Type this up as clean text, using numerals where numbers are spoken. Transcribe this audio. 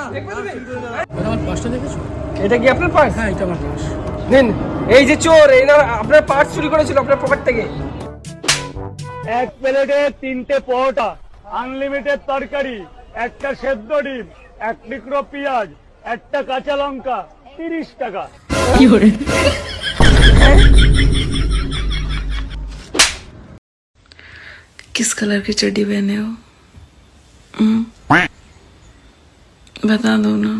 আমার পার্সটা দেখেছো? এটা কি আপনার পার্স? হ্যাঁ, এটা আমার পার্স। নিন। এই যে চোর, এই না আপনার পার্স চুরি করেছিল আপনার পকেট থেকে। এক প্লেটে 3টে পরোটা, আনলিমিটেড তরকারি, একটা সেদ্ধ ডিম, এক টুকরো পেঁয়াজ, একটা কাঁচা লঙ্কা, 30 টাকা। किस कलर की चड्डी पहने हो? बता दो ना।